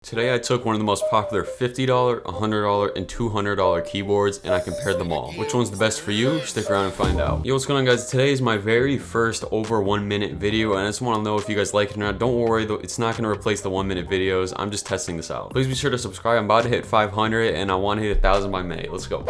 Today I took one of the most popular $50, $100, and $200 keyboards and I compared them all. Which one's the best for you? Stick around and find out. Yo, what's going on, guys? Today is my very first over 1 minute video and I just want to know if you guys like it or not. Don't worry though, it's not going to replace the 1 minute videos. I'm just testing this out. Please be sure to subscribe. I'm about to hit 500 and I want to hit 1,000 by May. Let's go.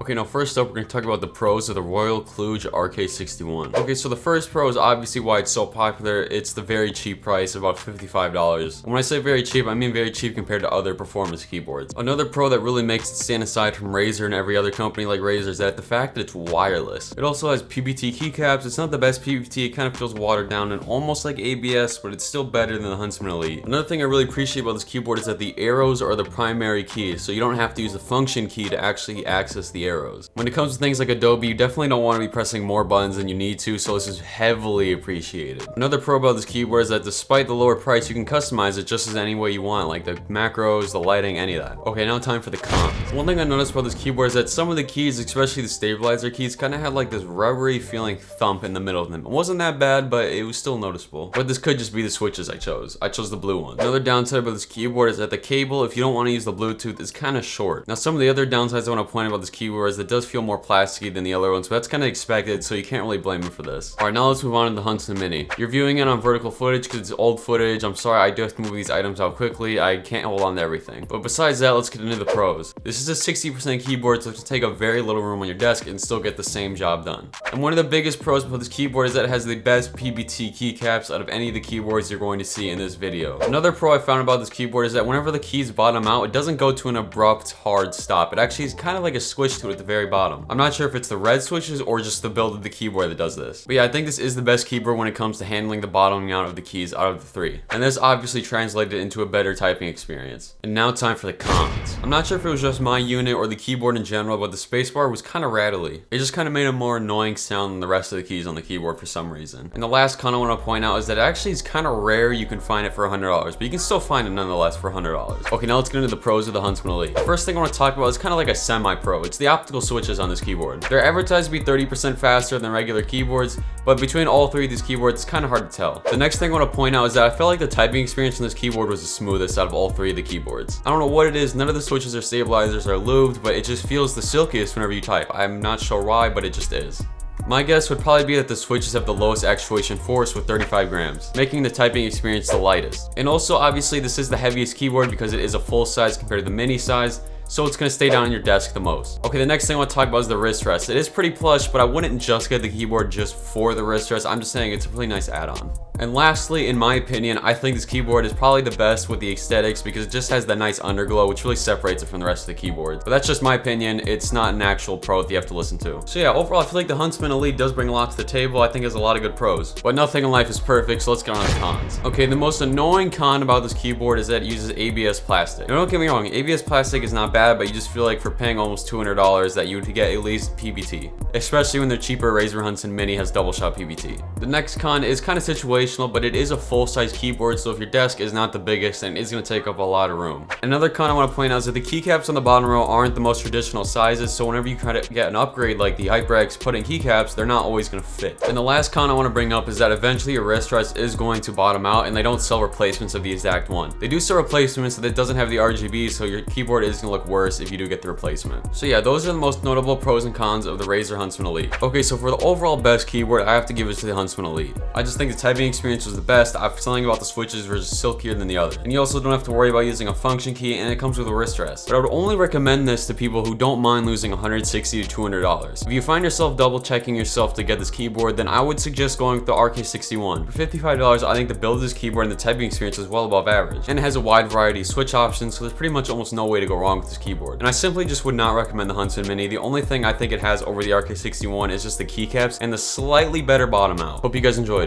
Okay, now first up, we're going to talk about the pros of the Royal Kludge RK61. Okay, so the first pro is obviously why it's so popular. It's the very cheap price, about $55. And when I say very cheap, I mean very cheap compared to other performance keyboards. Another pro that really makes it stand aside from Razer and every other company like Razer is that the fact that it's wireless. It also has PBT keycaps. It's not the best PBT, it kind of feels watered down and almost like ABS, but it's still better than the Huntsman Elite. Another thing I really appreciate about this keyboard is that the arrows are the primary key, so you don't have to use the function key to actually access the arrows. When it comes to things like Adobe, you definitely don't want to be pressing more buttons than you need to, so this is heavily appreciated. Another pro about this keyboard is that despite the lower price, you can customize it just as any way you want, like the macros, the lighting, any of that. Okay, now time for the cons. One thing I noticed about this keyboard is that some of the keys, especially the stabilizer keys, kind of had like this rubbery feeling thump in the middle of them. It wasn't that bad, but it was still noticeable. But this could just be the switches I chose. I chose the blue one. Another downside about this keyboard is that the cable, if you don't want to use the Bluetooth, is kind of short. Now, some of the other downsides I want to point out about this keyboard is that it does feel more plasticky than the other ones, but that's kind of expected, so you can't really blame it for this. Alright, now let's move on to the Huntsman Mini. You're viewing it on vertical footage because it's old footage. I'm sorry, I do have to move these items out quickly. I can't hold on to everything. But besides that, let's get into the pros. This is a 60% keyboard, so it can take up very little room on your desk and still get the same job done. And one of the biggest pros about this keyboard is that it has the best PBT keycaps out of any of the keyboards you're going to see in this video. Another pro I found about this keyboard is that whenever the keys bottom out, it doesn't go to an abrupt, hard stop. It actually is kind of like a switch to it at the very bottom. I'm not sure if it's the red switches or just the build of the keyboard that does this. But yeah, I think this is the best keyboard when it comes to handling the bottoming out of the keys out of the three. And this obviously translated into a better typing experience. And now time for the cons. I'm not sure if it was just my unit or the keyboard in general, but the spacebar was kind of rattly. It just kind of made a more annoying sound than the rest of the keys on the keyboard for some reason. And the last con I want to point out is that it actually is kind of rare you can find it for $100, but you can still find it nonetheless for $100. Okay, now let's get into the pros of the Huntsman Elite. The first thing I want to talk about is kind of like a semi-pro. It's the optical switches on this keyboard. They're advertised to be 30% faster than regular keyboards, but between all three of these keyboards, it's kind of hard to tell. The next thing I want to point out is that I felt like the typing experience on this keyboard was the smoothest out of all three of the keyboards. I don't know what it is, none of the switches or stabilizers are lubed, but it just feels the silkiest whenever you type. I'm not sure why, but it just is. My guess would probably be that the switches have the lowest actuation force with 35 grams, making the typing experience the lightest. And also, obviously, this is the heaviest keyboard because it is a full size compared to the mini size, so it's going to stay down on your desk the most. Okay, the next thing I want to talk about is the wrist rest. It is pretty plush, but I wouldn't just get the keyboard just for the wrist rest. I'm just saying it's a really nice add-on. And lastly, in my opinion, I think this keyboard is probably the best with the aesthetics because it just has that nice underglow, which really separates it from the rest of the keyboards. But that's just my opinion. It's not an actual pro that you have to listen to. So yeah, overall, I feel like the Huntsman Elite does bring a lot to the table. I think it has a lot of good pros, but nothing in life is perfect, so let's get on to the cons. Okay, the most annoying con about this keyboard is that it uses ABS plastic. Now, don't get me wrong, ABS plastic is not bad, but you just feel like for paying almost $200 that you would get at least PBT, especially when the cheaper Razer Huntsman Mini has double shot PBT. The next con is kind of situational, but it is a full-size keyboard, so if your desk is not the biggest, then it's going to take up a lot of room. Another con I want to point out is that the keycaps on the bottom row aren't the most traditional sizes, so whenever you try to get an upgrade like the HyperX put-in keycaps, they're not always going to fit. And the last con I want to bring up is that eventually your wrist rest is going to bottom out, and they don't sell replacements of the exact one. They do sell replacements that doesn't have the RGB, so your keyboard is going to look worse if you do get the replacement. So yeah, those are the most notable pros and cons of the Razer Huntsman Elite. Okay, so for the overall best keyboard, I have to give it to the Huntsman Elite. I just think the typing experience was the best. Something about the switches were just silkier than the other. And you also don't have to worry about using a function key, and it comes with a wrist rest. But I would only recommend this to people who don't mind losing $160 to $200. If you find yourself double checking yourself to get this keyboard, then I would suggest going with the RK61. For $55, I think the build of this keyboard and the typing experience is well above average. And it has a wide variety of switch options, so there's pretty much almost no way to go wrong with this keyboard. And I simply just would not recommend the Huntsman Mini. The only thing I think it has over the RK61 is just the keycaps and the slightly better bottom out. Hope you guys enjoyed.